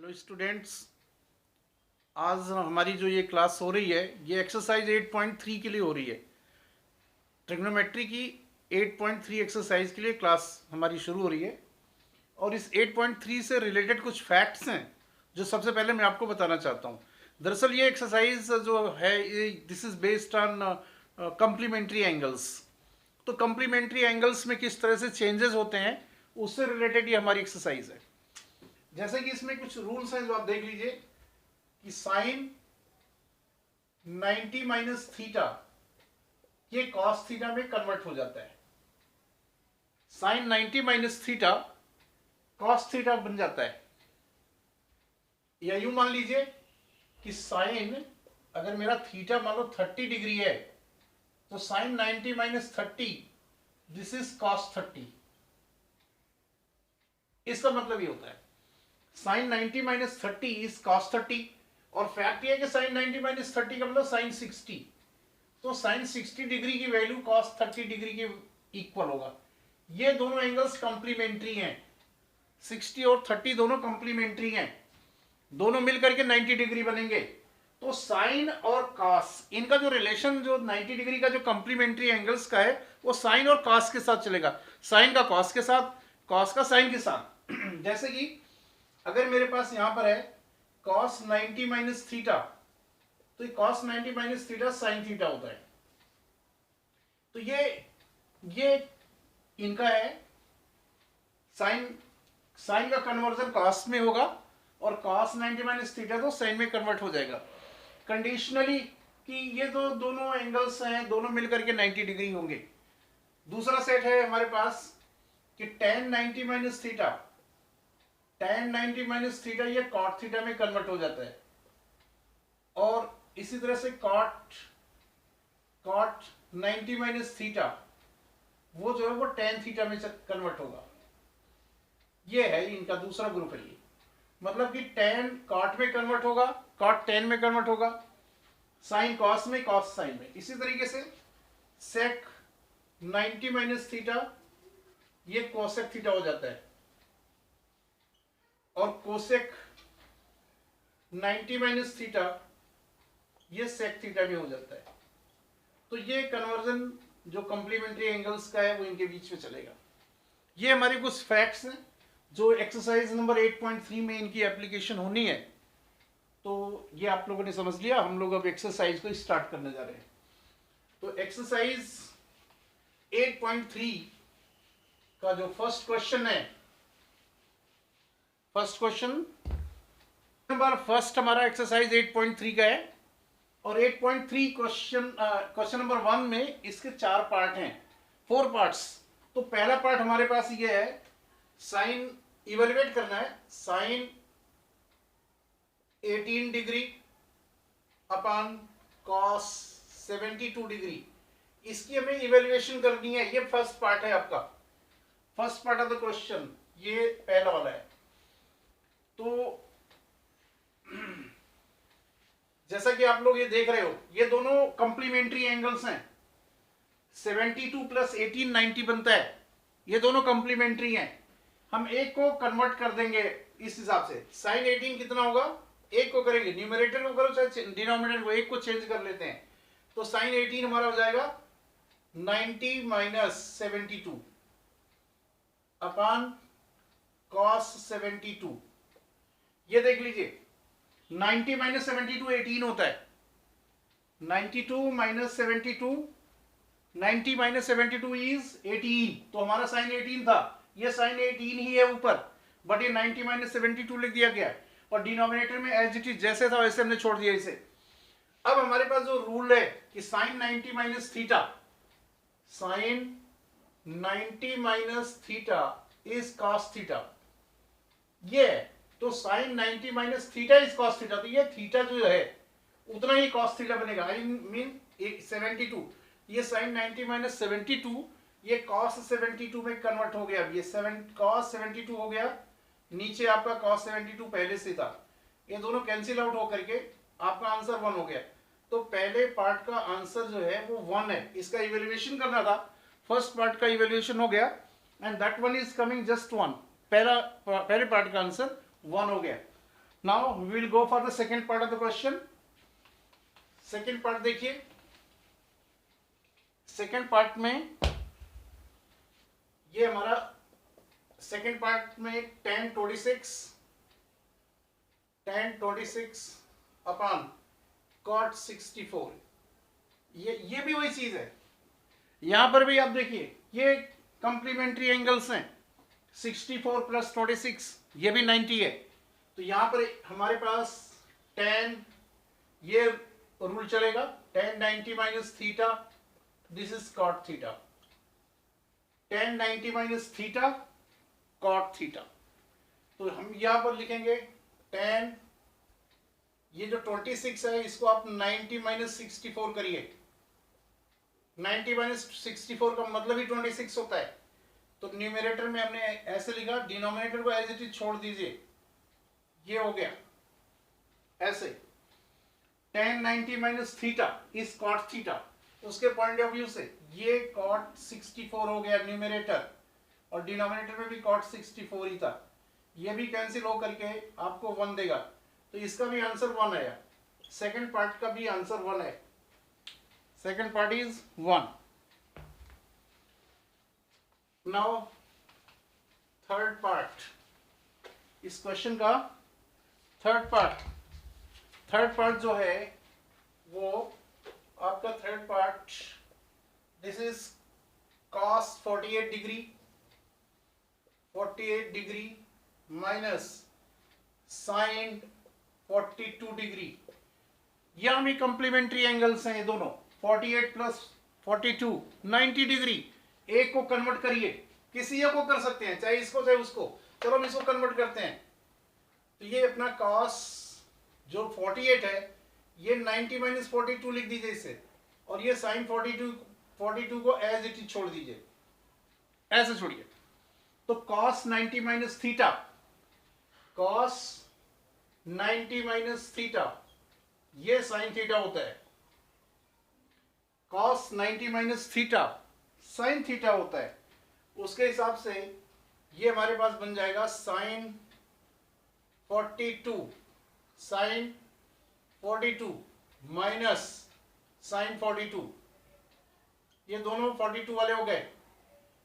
Hello students, आज हमारी जो ये क्लास हो रही है ये एक्सरसाइज 8.3 के लिए हो रही है। ट्रिग्नोमेट्री की 8.3 एक्सरसाइज के लिए क्लास हमारी शुरू हो रही है और इस 8.3 से रिलेटेड कुछ फैक्ट्स हैं जो सबसे पहले मैं आपको बताना चाहता हूँ। दरअसल ये एक्सरसाइज जो है this is based on complementary angles. तो कम्प्लीमेंट्री एंगल्स में किस तरह से चेंजेस होते हैं उससे रिलेटेड ये हमारी एक्सरसाइज है। जैसे कि इसमें कुछ रूल्स हैं जो आप देख लीजिए कि साइन 90 माइनस थीटा ये कॉस थीटा में कन्वर्ट हो जाता है। Sine 90 minus theta cos theta बन जाता है। या यूं मान लीजिए कि साइन, अगर मेरा थीटा मान लो 30 डिग्री है तो sine 90 minus 30 this is cos 30। इसका मतलब ये होता है साइन 90 माइनस 30 इज कॉस 30। और फैक्ट ये है कि साइन 90 माइनस 30 का मतलब साइन 60। तो साइन 60 डिग्री की वैल्यू कॉस 30 डिग्री के इक्वल होगा। ये दोनों एंगल्स कंप्लीमेंट्री हैं। 60 और 30 दोनों कंप्लीमेंट्री हैं, दोनों मिलकर के 90 डिग्री बनेंगे। तो साइन और कॉस इनका जो रिलेशन जो 90 डिग्री का जो कंप्लीमेंट्री एंगल्स का है वो साइन और कॉस के साथ चलेगा। साइन का कॉस के साथ, कॉस का साइन के साथ। जैसे कि अगर मेरे पास यहां पर है cos 90 माइनस थीटा, तो cos 90 minus theta sine theta होता है। तो ये इनका है साइन, साइन का कन्वर्जन cos में होगा और cos 90 माइनस थीटा तो साइन में कन्वर्ट हो जाएगा कंडीशनली कि ये तो दोनों एंगल्स हैं, दोनों मिलकर के 90 डिग्री होंगे। दूसरा सेट है हमारे पास कि tan 90 minus theta, tan 90 minus theta ये cot थीटा में कन्वर्ट हो जाता है। और इसी तरह से cot 90 माइनस थीटा वो जो है वो tan थीटा में कन्वर्ट होगा। ये है इनका दूसरा ग्रुप है। ये मतलब कि tan cot में कन्वर्ट होगा, cot tan में कन्वर्ट होगा, sin cos में, cos sin में। इसी तरीके से sec 90 माइनस थीटा ये cosec थीटा हो जाता है और कोसेक 90 माइनस थीटा ये सेक थीटा में हो जाता है। तो ये कन्वर्जन जो कंप्लीमेंट्री एंगल्स का है वो इनके बीच में चलेगा। ये हमारे कुछ फैक्ट्स हैं जो एक्सरसाइज नंबर 8.3 में इनकी एप्लीकेशन होनी है। तो ये आप लोगों ने समझ लिया। हम लोग अब एक्सरसाइज को स्टार्ट करने जा रहे हैं। तो एक्सरसाइज 8.3 का जो फर्स्ट क्वेश्चन है, फर्स्ट क्वेश्चन नंबर फर्स्ट हमारा एक्सरसाइज 8.3 का है और 8.3 क्वेश्चन नंबर 1 में इसके 4 पार्ट हैं, 4 पार्ट्स। तो पहला पार्ट हमारे पास ये है साइन इवेलुएट करना है, sine 18 degree upon cos 72 degree. इसकी हमें इवेल्युएशन करनी है। ये फर्स्ट पार्ट है आपका, first part of the question, ये पहला वाला है। तो जैसा कि आप लोग ये देख रहे हो ये दोनों कंप्लीमेंट्री एंगल्स हैं। 72 प्लस 18 90 बनता है। ये दोनों कंप्लीमेंट्री हैं। हम एक को कन्वर्ट कर देंगे इस हिसाब से। साइन 18 कितना होगा, एक को करेंगे, न्यूमरेटर को करो चाहे डिनोमिनेटर को, एक को चेंज कर लेते हैं। तो साइन 18 हमारा हो जाएगा 90 माइनस 72 अपॉन कॉस 72। ये देख लीजिए 90 माइनस 72 18 होता है। 92 माइनस 72, 90 माइनस 72 इज 18। तो हमारा साइन 18 था, ये साइन 18 ही है ऊपर, बट ये 90 माइनस 72 लिख दिया गया है और डिनोमिनेटर में एज इट इज जैसे था वैसे हमने छोड़ दिया इसे। अब हमारे पास जो रूल है कि sine 90 minus theta, sine 90 minus theta is cos theta, ये है। तो sine 90 minus theta is cos theta, तो ये थीटा जो है उतना ही कॉस थीटा बनेगा। आई मीन 72, ये साइन 90 माइनस 72 ये कॉस 72 में कन्वर्ट हो गया। ये कॉस 72 हो गया, नीचे आपका कॉस 72 पहले से था, ये दोनों कैंसिल आउट होकर के आपका आंसर 1 हो गया। तो पहले पार्ट का आंसर जो है वो 1 है। इसका इवेल्युएशन करना था, फर्स्ट पार्ट का इवेल्युएशन हो गया and that one is coming just 1। पहले पार्ट का आंसर 1 हो गया। Now we will go for the second part of the question. Second part देखिए, सेकेंड पार्ट में ये हमारा सेकेंड पार्ट में tan 26 अपॉन cot 64, ये भी वही चीज है। यहां पर भी आप देखिए ये कंप्लीमेंट्री एंगल्स हैं, 64 प्लस 26 ये भी 90 है। तो यहां पर हमारे पास tan, ये रूल चलेगा, tan 90 minus theta, this is cot theta, tan 90 minus theta cot theta. तो हम यहां पर लिखेंगे tan, ये जो 26 है इसको आप 90 माइनस 64 करिए, 90 माइनस 64 का मतलब ही 26 होता है। तो न्यूमरेटर में हमने ऐसे लिखा, डिनोमिनेटर को एज इट इज छोड़ दीजिए, ये हो गया ऐसे, tan 90 minus theta is cot theta. उसके पॉइंट ऑफ व्यू से ये cot 64 हो गया न्यूमरेटर, और डिनोमिनेटर में भी cot 64 ही था, ये भी कैंसिल हो करके आपको 1 देगा। तो इसका भी आंसर 1 आया, सेकंड पार्ट का भी आंसर 1 है, second part is 1। Now third part, इस क्वेश्चन का थर्ड पार्ट जो है वो आपका third part, this is cos 48 degree minus sin 42 degree. यहां भी कंप्लीमेंट्री एंगल्स हैं ये दोनों, 48 प्लस 42 90 डिग्री। एक को कन्वर्ट करिए, किसी एक को कर सकते हैं, चाहे इसको चाहे उसको, चलो हम इसको कन्वर्ट करते हैं। तो ये अपना cos जो 48 है, ये 90 माइनस 42 लिख दीजिए इसे, और ये sin 42 को एज इट इज छोड़ दीजिए, ऐसे छोड़िए। तो cos 90 minus theta, cos 90 minus theta, ये sin थीटा होता है, cos 90 minus theta sin theta होता है। उसके हिसाब से ये हमारे पास बन जाएगा sin 42 माइनस sin 42, ये दोनों 42 वाले हो गए,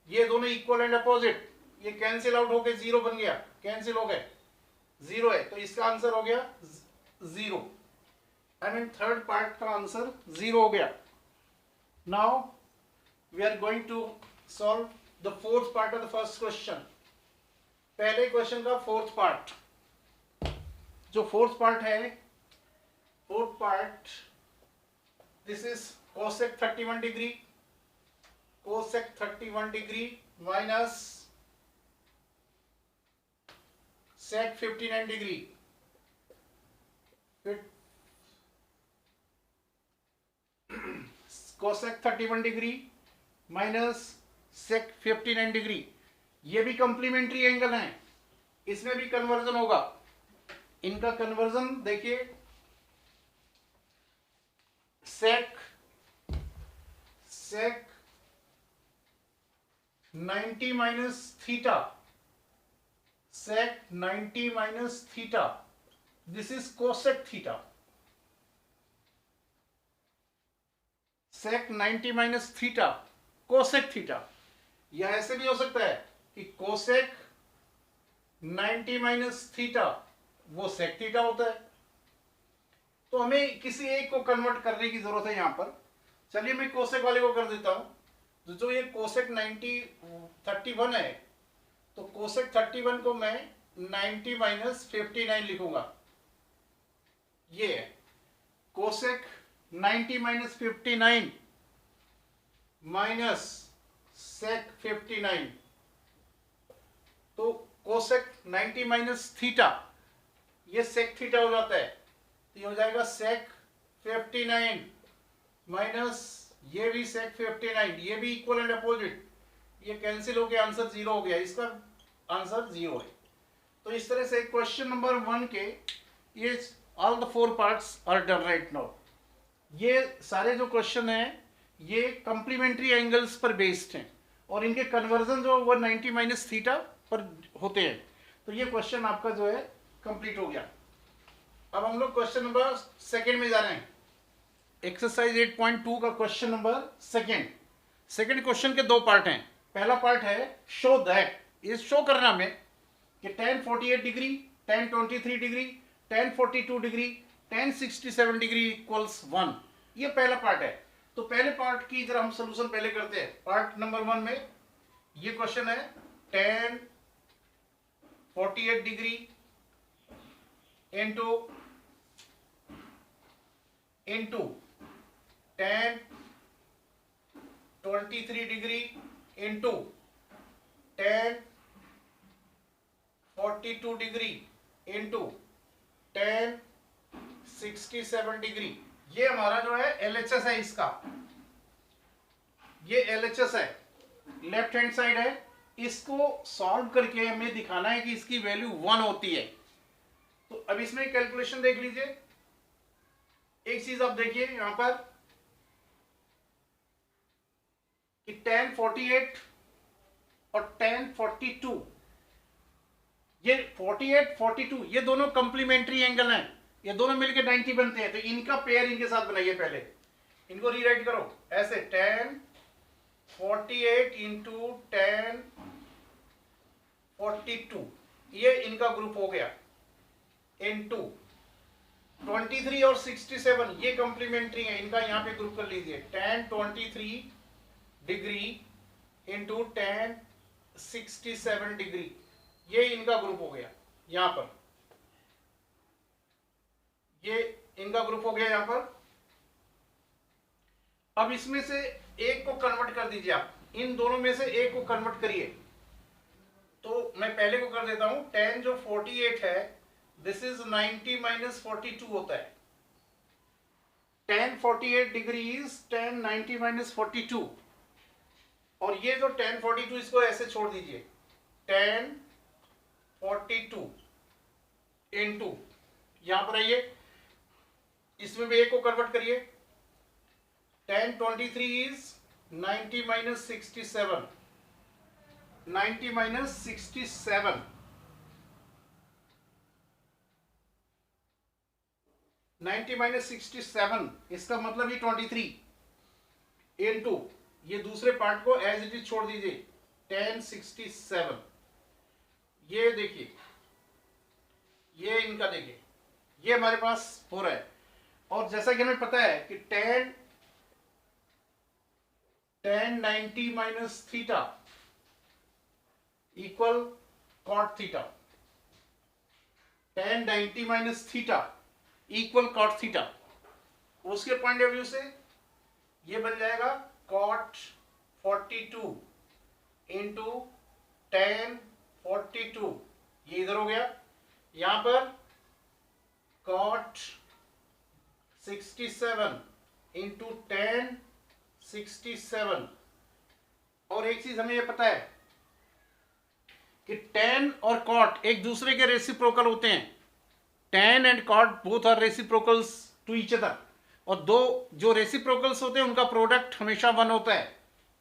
ये दोनों इक्वल एंड अपोजिट, ये कैंसिल आउट होके 0 बन गया, कैंसिल हो गए, 0 है, तो इसका आंसर हो गया 0। आई मीन थर्ड पार्ट का आंसर 0 हो गया। Now we are going to solve the fourth part of the first question. पहले क्वेश्चन का फोर्थ पार्ट, जो फोर्थ पार्ट है, fourth part this is cosec 31 degree, cosec 31 degree minus sec 59 degree, cosec 31 degree minus sec 59 degree. ये भी complementary angle हैं, इसमें भी conversion होगा। इनका कन्वर्जन देखिए, sec 90 minus theta, sec 90 minus theta, this is cosec theta, sec 90 minus theta cosec theta. या ऐसे भी हो सकता है कि cosec 90 माइनस थीटा वो sec थीटा होता है। तो हमें किसी एक को कन्वर्ट करने की जरूरत है यहां पर। चलिए मैं cosec वाले को कर देता हूं, जो ये cosec 31 है, तो cosec 31 को मैं 90 माइनस 59 लिखूंगा। ये है cosec 90 माइनस 59 माइनस sec 59। तो cosec 90 माइनस थीटा, ये sec थीटा हो जाता है, तो ये हो जाएगा sec 59 माइनस ये भी sec 59, ये भी इक्वल एंड अपोजिट, ये कैंसिल हो गया, आंसर 0 हो गया, इसका आंसर 0 है। तो इस तरह से क्वेश्चन नंबर 1 के ये all the 4 parts are done right now. ये सारे जो क्वेश्चन हैं ये कंप्लीमेंट्री एंगल्स पर बेस्ड हैं, और इनके कन्वर्जन जो वो 90 माइनस थीटा पर होते हैं। तो ये क्वेश्चन आपका जो है कंप्लीट हो गया। अब हम लोग क्वेश्चन नंबर सेकंड में जा रहे हैं। एक्सरसाइज 8.2 का क्वेश्चन नंबर सेकंड क्वेश्चन के दो पार्ट हैं। पहला पार्ट है शो दैट, इस शो करना में कि tan 48 degree, tan 23 degree, tan 42 degree, tan 67 degree equals 1। ये पहला पार्ट है। तो पहले पार्ट की जरा हम सोल्यूशन पहले करते हैं। पार्ट नंबर 1 में ये क्वेश्चन है tan 48 degree into tan 23 degree into tan 42 degree into tan 67 degree. ये हमारा जो है LHS है इसका, ये LHS है, लेफ्ट हैंड साइड है। इसको सॉल्व करके हमें दिखाना है कि इसकी वैल्यू 1 होती है। तो अब इसमें कैलकुलेशन देख लीजिए। एक चीज आप देखिए यहां पर कि tan 48 और tan 42, ये 48 42 ये दोनों कंप्लीमेंट्री एंगल हैं, ये दोनों मिलकर 90 बनते हैं। तो इनका पेयर इनके साथ बनाइए। पहले इनको रीराइट करो ऐसे, tan 48 इंटू tan 42, ये इनका ग्रुप हो गया, इंटू 23 और 67 ये कंप्लीमेंट्री है, इनका यहां पे ग्रुप कर लीजिए, tan 23 degree into tan 67 degree, ये इनका ग्रुप हो गया यहां पर, ये इनका ग्रुप हो गया यहां पर। अब इसमें से एक को कन्वर्ट कर दीजिए आप, इन दोनों में से एक को कन्वर्ट करिए। तो मैं पहले को कर देता हूं, tan जो 48 है दिस इज 90 माइनस 42 होता है। tan 48 degree is tan 90 minus 42, और ये जो tan 42 इसको ऐसे छोड़ दीजिए, tan 42 इंटू यहां पर आइए, इसमें भी एक को कन्वर्ट करिए, tan 23 is 90 minus 67, 90 minus 67, 90 minus 67 इसका मतलब ये 23 इंटू ये दूसरे पार्ट को एज इट इज छोड़ दीजिए, tan 67, ये देखिए, ये इनका देखिए, ये हमारे पास हो रहा है। और जैसा कि हमें पता है कि tan 90 minus theta equal cot theta, tan 90 minus theta equal cot theta. उसके पॉइंट ऑफ व्यू से ये बन जाएगा cot 42 इंटू tan 42, ये इधर हो गया। यहां पर cot 67 इंटू tan 67। और एक चीज हमें यह पता है कि tan और cot एक दूसरे के रेसिप्रोकल होते हैं। tan and cot both are reciprocals to each other, और दो जो रेसिप्रोकल्स होते हैं उनका प्रोडक्ट हमेशा 1 होता है।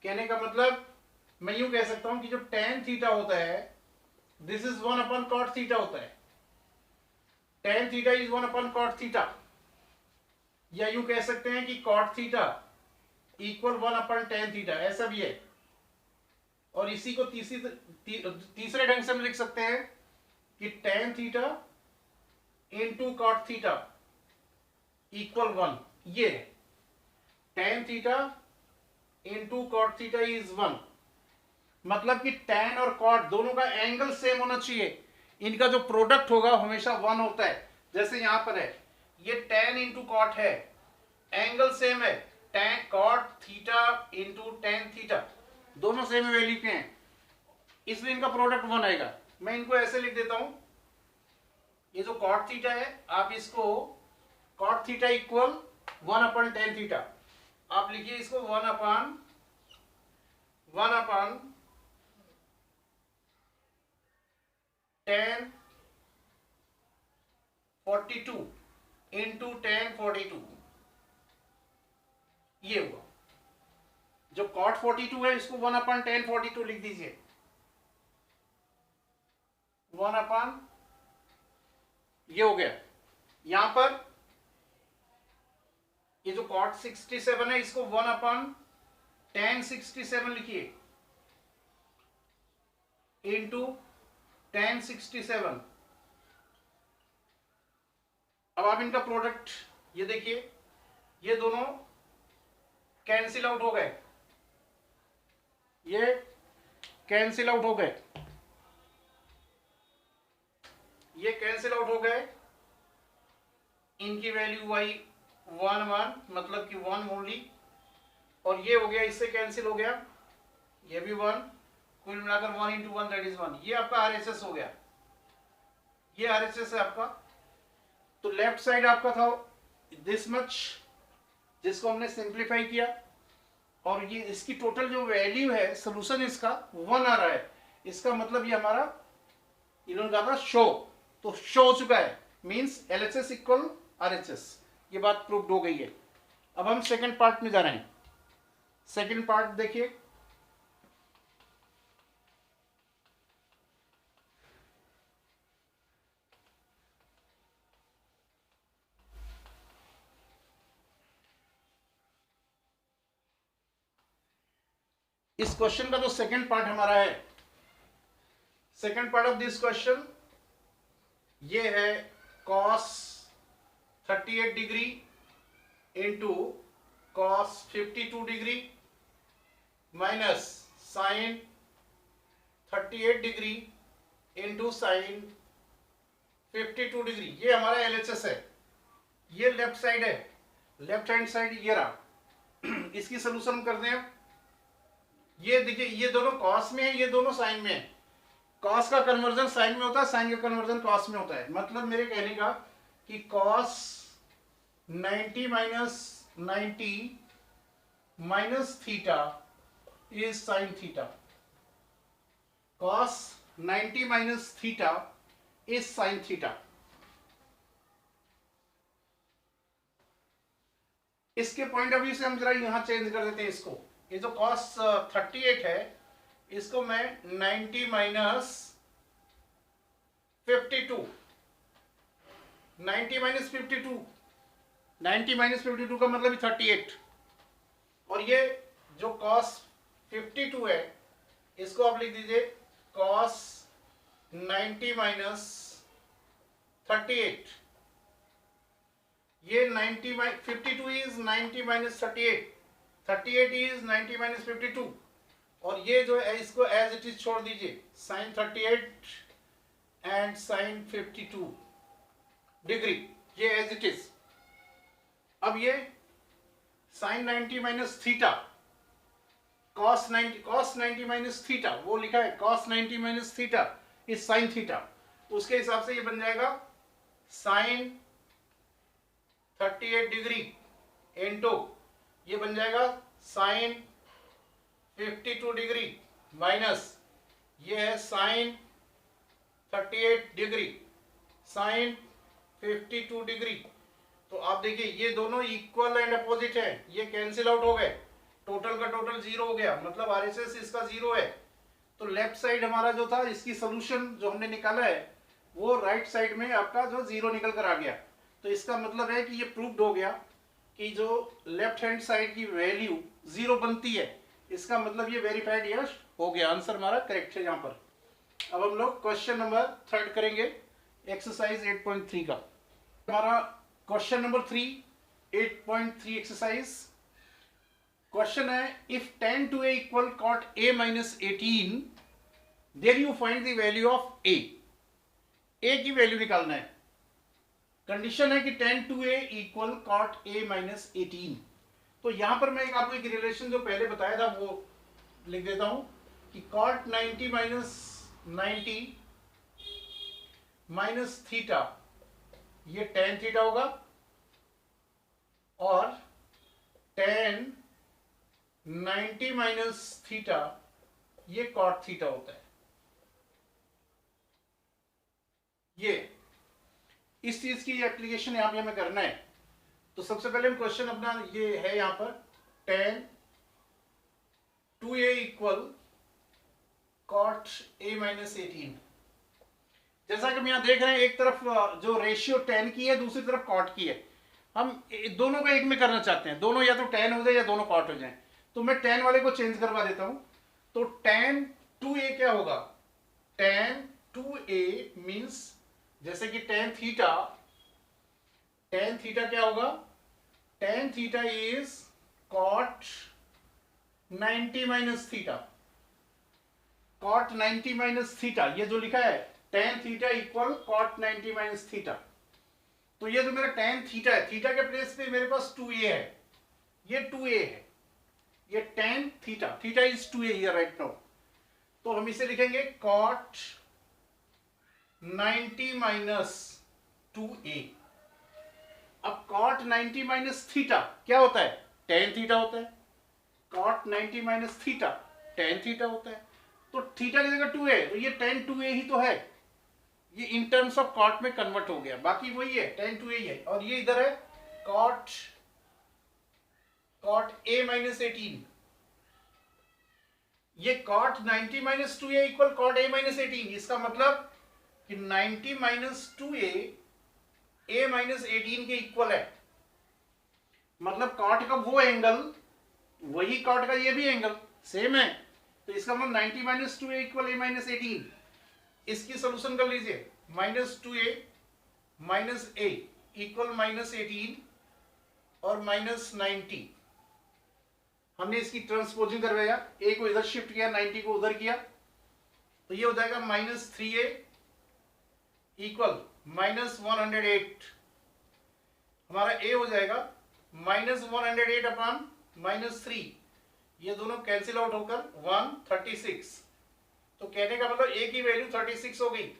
कहने का मतलब मैं यूं कह सकता हूं कि जो tan थीटा होता है this is 1 upon cot theta होता है, tan theta is 1 upon cot theta. या यूं कह सकते हैं कि cot theta equal 1 upon tan theta, ऐसा भी है। और इसी को तीसरे ढंग से हम लिख सकते हैं कि tan theta into cot theta equal 1, ये है tan theta into cot theta is 1। मतलब कि tan और cot दोनों का एंगल सेम होना चाहिए, इनका जो प्रोडक्ट होगा हमेशा 1 होता है। जैसे यहां पर है ये tan इंटू cot है, एंगल सेम है, tan cot theta into tan theta, दोनों सेम वैल्यू के हैं, इसलिए इनका प्रोडक्ट 1 आएगा। मैं इनको ऐसे लिख देता हूं, ये जो cot थीटा है आप इसको cot theta equal 1 upon tan theta, आप लिखिए इसको 1 अपॉन tan 42 इंटू tan 42, ये हुआ। जो cot 42 है इसको 1 अपॉन tan 42 लिख दीजिए, 1 अपॉन, ये हो गया, यहां पर ये जो cot 67 है इसको 1/tan 67 लिखिए इंटू tan 67। अब आप इनका प्रोडक्ट ये देखिए, ये दोनों कैंसिल आउट हो गए, ये कैंसिल आउट हो गए, ये कैंसिल आउट हो गए, इनकी वैल्यू आई 1 मतलब कि 1 ओनली, और ये हो गया इससे कैंसिल हो गया, ये भी 1, कुल मिलाकर 1 इंटू 1 दैट इज 1। ये आपका आरएचएस हो गया, ये आरएचएस है आपका। तो लेफ्ट साइड आपका था दिस मच, जिसको हमने सिंप्लीफाई किया, और ये इसकी टोटल जो वैल्यू है सोल्यूशन इसका 1 आ रहा है। इसका मतलब ये हमारा इन्होंने कहा था शो, तो शो हो चुका है, मींस एलएचएस इक्वल आरएचएस। ये बात प्रूव्ड हो गई है। अब हम सेकंड पार्ट में जा रहे हैं। सेकंड पार्ट देखिए, इस क्वेश्चन का जो सेकंड पार्ट हमारा है, second part of this question ये है cos 38 degree into cos 52 degree minus sine 38 degree into sine 52 degree. ये हमारा एलएचएस है, ये लेफ्ट साइड है, लेफ्ट हैंड साइड ये रहा। इसकी सोल्यूशन करते हैं। ये देखिए, ये दोनों कॉस में है, ये दोनों साइन में है। कॉस का कन्वर्जन साइन में होता है, साइन का कन्वर्जन कॉस में होता है। मतलब मेरे कहने का कि cos 90 minus 90 minus theta is sine theta. Cos 90 minus theta is sine theta. इसके पॉइंट ऑफ व्यू से हम जरा यहां चेंज कर देते हैं इसको। ये जो cos 38 है इसको मैं 90 माइनस 52, 90 माइनस 52, 90 माइनस 52 का मतलब 38, और ये जो cos 52 है इसको आप लिख दीजिए cos 90 माइनस 38। ये 90 52 इज 90 माइनस 38, 38 इज 90 माइनस 52, और ये जो है इसको एज इट इज छोड़ दीजिए, साइन 38 एंड साइन 52 डिग्री, ये एज इट इज। अब ये sine 90 minus theta, cos 90 minus theta वो लिखा है, cos 90 minus theta is sine theta. उसके हिसाब से ये बन जाएगा साइन 38 डिग्री इंटू ये बन जाएगा साइन 52 डिग्री माइनस ये है साइन 38 डिग्री साइन 52 डिग्री। तो आप देखिए ये दोनों इक्वल एंड अपोजिट है, ये कैंसिल आउट हो गए, टोटल का टोटल जीरो हो गया, मतलब आरएचएस इसका जीरो है। तो लेफ्ट साइड हमारा जो था इसकी सोल्यूशन जो हमने निकाला है वो राइट साइड में आपका जो जीरो निकल कर आ गया। तो इसका मतलब है कि ये प्रूव्ड हो गया कि जो लेफ्ट हैंड साइड की वैल्यू जीरो बनती है, इसका मतलब ये वेरीफाइड यस हो गया। आंसर हमारा करेक्ट है यहाँ पर। अब हम लोग क्वेश्चन नंबर 3 करेंगे, एक्सरसाइज 8.3 का। हमारा क्वेश्चन नंबर 3 8.3 एक्सरसाइज। क्वेश्चन है if tan to a equal cot a minus 18 then you find the value of a। a की वैल्यू निकालना है। कंडीशन है कि tan to a equal cot a minus 18। तो यहां पर मैं आपको एक रिलेशन जो पहले बताया था वो लिख देता हूं कि cot 90 माइनस 90 माइनस थीटा ये tan थीटा होगा, और tan 90 माइनस थीटा ये cot थीटा होता है। ये इस चीज की एप्लीकेशन यहां पे हमें करना है। तो सबसे पहले हम क्वेश्चन अपना ये है यहां पर tan 2a equal cot a minus 18। जैसा कि हम यहाँ देख रहे हैं, एक तरफ जो रेशियो tan की है, दूसरी तरफ cot की है। हम दोनों को एक में करना चाहते हैं, दोनों या तो tan हो जाए या दोनों cot हो जाए। तो मैं tan वाले को चेंज करवा देता हूं। तो tan 2a क्या होगा? tan 2a मीन्स, जैसे कि tan थीटा क्या होगा? tan theta is cot 90 minus theta. cot 90 minus theta, ये जो लिखा है tan theta equal cot 90 minus theta. तो ये जो मेरा tan थीटा है, थीटा के प्लेस पे मेरे पास 2a है, ये 2a है, ये tan theta is 2a here right now. तो हम इसे लिखेंगे cot 90 माइनस 2a। अब cot 90 माइनस थीटा क्या होता है? tan थीटा होता है। cot 90 minus theta tan theta होता है। तो थीटा की जगह 2a, तो ये tan 2a ही तो है। ये इन टर्म्स ऑफ cot में कन्वर्ट हो गया, बाकी वही है, tan 2a ही है। और ये इधर है cot a माइनस 18। ये cot 90 minus 2a equal cot a minus 18। इसका मतलब कि 90 माइनस 2a a माइनस 18 के इक्वल है। मतलब cot का वो एंगल, वही cot का ये भी एंगल सेम है। तो इसका मतलब 90 minus 2a equal a minus 18। इसकी सोल्यूशन कर लीजिए, minus 2a minus a equal minus 18 और माइनस 90। हमने इसकी ट्रांसपोजिंग करवाया, a को इधर शिफ्ट किया, 90 को उधर किया, तो ये हो जाएगा माइनस 3a इक्वल माइनस 108। हमारा a हो जाएगा माइनस 108 अपॉन माइनस 3। ये दोनों कैंसिल आउट होकर 136। तो कहने का मतलब a की वैल्यू 36 हो गई।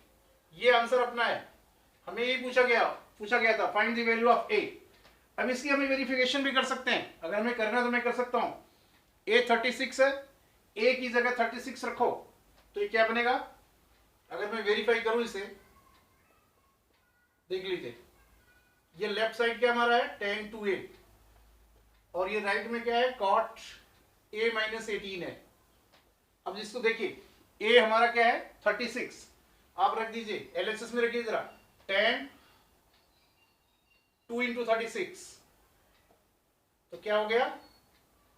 ये आंसर अपना है। हमें ये पूछा गया था find the value of a। अब इसकी हमें वेरिफिकेशन भी कर सकते हैं, अगर हमें करना है तो मैं कर सकता हूं। a 36 है, a की जगह 36 रखो, तो ये क्या बनेगा? अगर मैं वेरीफाई करूं इसे, देख लीजिए, ये लेफ्ट साइड क्या हमारा है? tan 2a, और ये राइट में क्या है? cot a माइनस 18 है। अब इसको देखिए, a हमारा क्या है? 36। आप रख दीजिए, एलएचएस में रखिए जरा, tan 2 इंटू 36, तो क्या हो गया?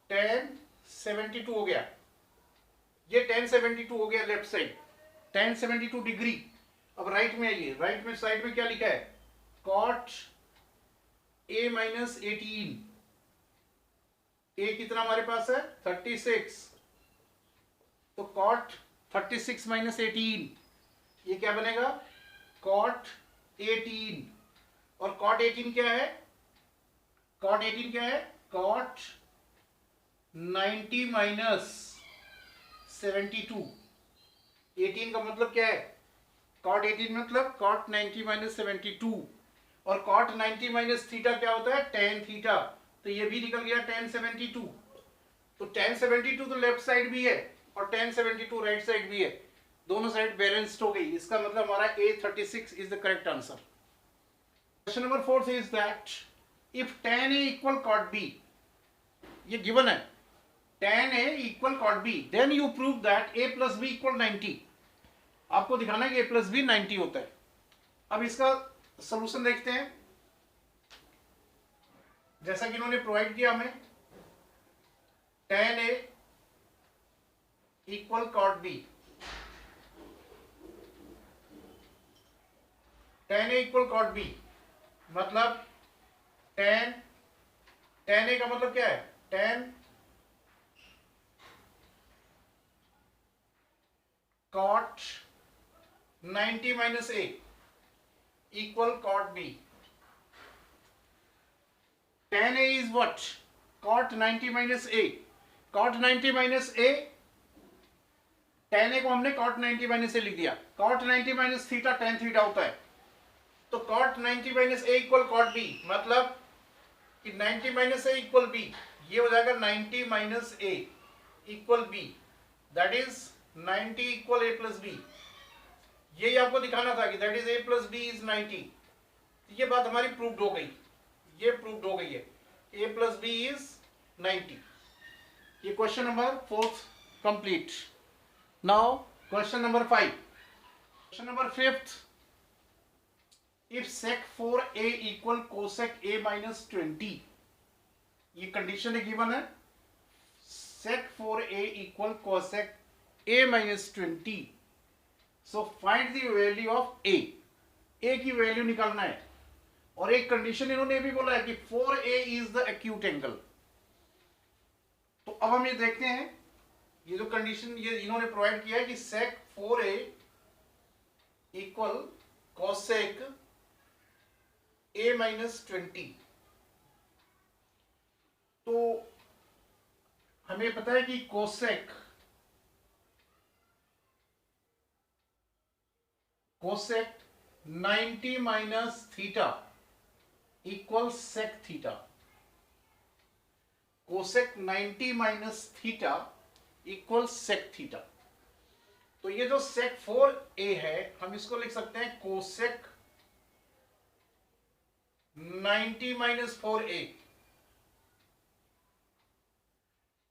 tan 72 हो गया। ये tan 72 हो गया लेफ्ट साइड, tan 72 डिग्री। अब राइट में आइए, राइट में साइड में क्या लिखा है? cot a minus 18। a कितना हमारे पास है? 36। तो cot 36 माइनस 18, ये क्या बनेगा? cot 18। और cot 18 क्या है? cot 18 क्या है? cot 90 minus 72। 18 का मतलब क्या है? cot 18 मतलब cot 90 माइनस 72। और cot 90 माइनस थीटा क्या होता है? tan theta. तो ये भी निकल गया tan 72। तो tan 72 तो लेफ्ट साइड भी है और tan 72 राइट साइड भी है, दोनों साइड बैलेंस्ड हो गई। इसका मतलब हमारा A36 is the correct answer. Question number 4 is that if tan A equal cot B, ये गिवन है, tan A equal cot B, then you prove that A plus B equal 90। आपको दिखाना है कि A प्लस बी 90 होता है। अब इसका सोल्यूशन देखते हैं, जैसा कि इन्होंने प्रोवाइड किया हमें, tan A equal cot B, tan A equal cot B मतलब tan A का मतलब क्या है? tan cot 90 minus A equal cot B। tan A is what? cot 90 minus A। cot 90 minus A, tan A को हमने cot 90 minus A लिख दिया। cot 90 minus theta tan theta होता है। तो cot 90 minus A equal cot B, मतलब कि 90 minus A equal B, ये हो जाएगा 90 minus A equal B, that is 90 equal A plus B। यही आपको दिखाना था कि that is A plus B is 90। ये बात हमारी प्रूव्ड हो गई, ये प्रूव्ड हो गई है, A प्लस बी इज 90। ये question number 4 complete. Now question number 5। Question number 5 if sec 4a equal cosec a minus 20, ये कंडीशन है गिवन है, sec 4a equal cosec a minus 20, so find the value of a की value निकालना है। और एक condition इन्होंने भी बोला है कि 4a is the acute angle. तो अब हम ये देखते हैं, ये जो कंडीशन ये इन्होंने प्रोवाइड किया है कि sec 4a equal cosec a minus 20, तो हमें पता है कि cosec 90 minus theta equal sec theta. cosec 90 minus theta equal sec theta. तो ये जो sec 4a है, हम इसको लिख सकते हैं cosec 90 minus 4a।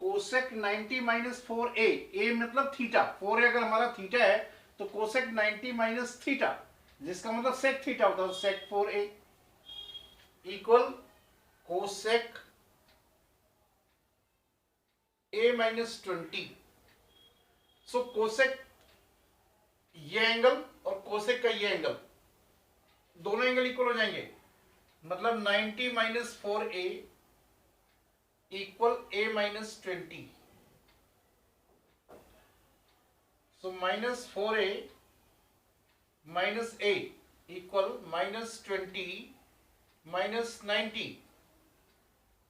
cosec 90 minus 4a, a मतलब थीटा, 4a अगर हमारा थीटा है तो cosec 90 माइनस थीटा, जिसका मतलब sec थीटा होता है, sec 4a equal cosec a minus 20। So cosec ये एंगल और cosec का ये एंगल, दोनों एंगल इक्वल हो जाएंगे, मतलब 90 minus 4a equal a minus 20। So minus 4a minus a equal minus 20 minus 90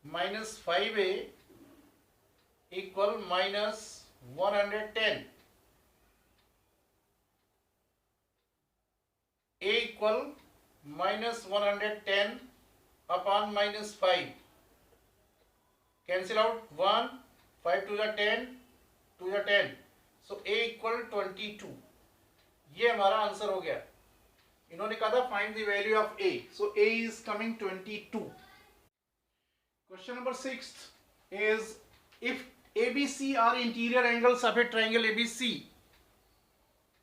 minus 5a equal minus 110। a equal minus 110 upon minus 5, cancel out 1, 5 to the 10, 2 the 10, so a equal 22। ये हमारा answer हो गया। इन्होंने कहा था find the value of a, so a is coming 22। Question number 6 is if ABC are interior angles of a triangle ABC,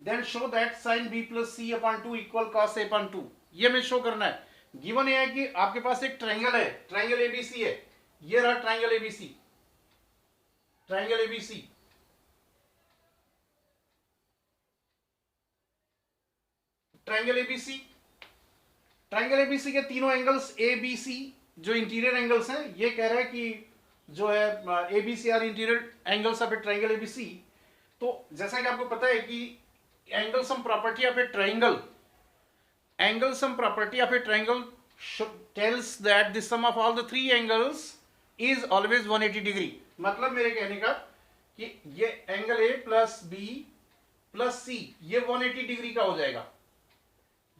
then show that sin B plus C upon 2 equal cos A upon 2। ये हमें show करना है। Given ये है कि आपके पास एक triangle है, ट्रायंगल ABC है, ये रहा triangle ABC, triangle ABC। Triangle ABC, triangle ABC के तीनों एंगल्स ABC जो इंटीरियर एंगल्स हैं, ये कह रहा है कि जो है ABC are interior angles of a triangle ABC। तो जैसा कि आपको पता है कि angle sum property of a triangle, angle sum property of a triangle tells that the sum of all the three angles is always 180 degree. मतलब मेरे कहने का कि ये angle A plus B plus C ये 180 डिग्री का हो जाएगा।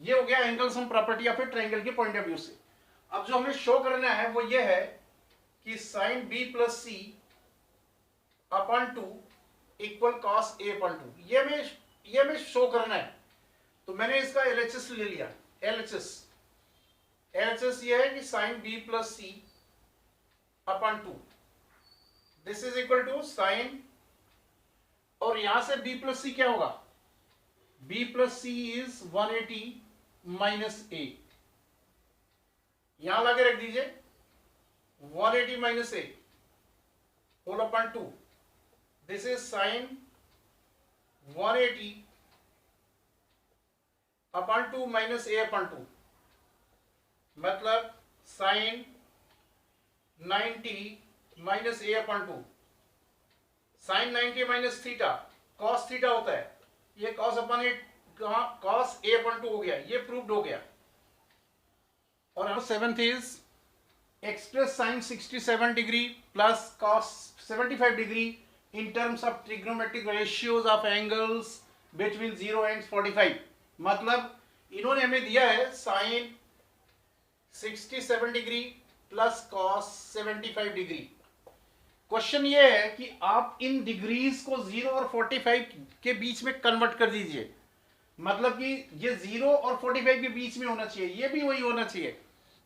ये हो गया angle sum property of a triangle के पॉइंट ऑफ व्यू से। अब जो हमें शो करना है वो ये है कि sine B plus C upon 2 equal cos A upon 2, ये हमें शो करना है। तो मैंने इसका LHS ले लिया। LHS ये है कि sine B plus C upon 2, this is equal to sine, और यहां से B प्लस C क्या होगा, B plus C is 180 minus A, यहां लाके रख दीजिए 180 minus A whole upon 2, this is sine 180 upon 2 minus A upon 2, मतलब sine 90 minus A upon 2। Sine 90 minus theta cos theta होता है, ये cos upon cos A upon 2 हो गया, ये प्रूव्ड हो गया। और 7th is express sine 67 degree plus cos 75 degree in terms of trigonometric ratios of angles between 0 and 45। मतलब इन्होंने हमें दिया है साइन 67 degree plus cos 75 degree. Question ये है कि आप इन डिग्रीज को 0 और 45 के बीच में कन्वर्ट कर दीजिए, मतलब कि ये 0 और 45 के बीच में होना चाहिए, ये भी वही होना चाहिए।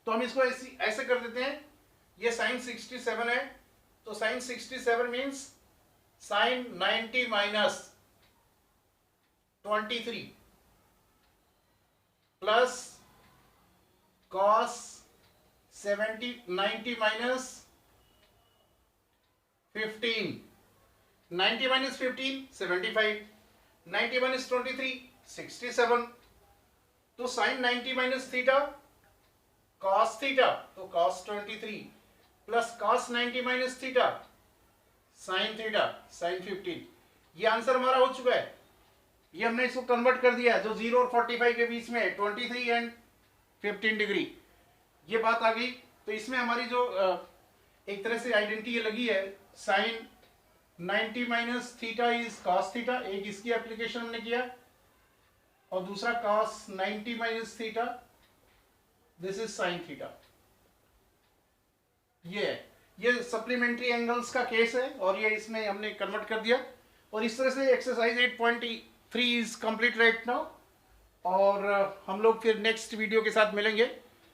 तो हम इसको ऐसे कर देते हैं, ये साइन 67 है, तो sine 67 means sine 90 minus 23 plus cos 90 minus 15, 90 minus 15 75, 90 minus 23 67. तो sine 90 minus theta cos theta, तो cos 23 plus cos 90 minus theta sine theta sine 15. ये आंसर हमारा हो चुका है. ये हमने इसको कन्वर्ट कर दिया है जो 0 और 45 के बीच में है, 23 एंड 15 डिग्री. ये बात आ गई. तो इसमें हमारी जो एक तरह से आइडेंटिटी लगी है, sine 90 minus theta is cos theta, एक इसकी एप्लीकेशन हमने किया, और दूसरा cos 90 minus theta this is sine theta. ये सप्लीमेंट्री एंगल्स का केस है और ये इसमें हमने कन्वर्ट कर दिया. और इस तरह से exercise 8.3 is complete right now. और हम लोग फिर नेक्स्ट वीडियो के साथ मिलेंगे.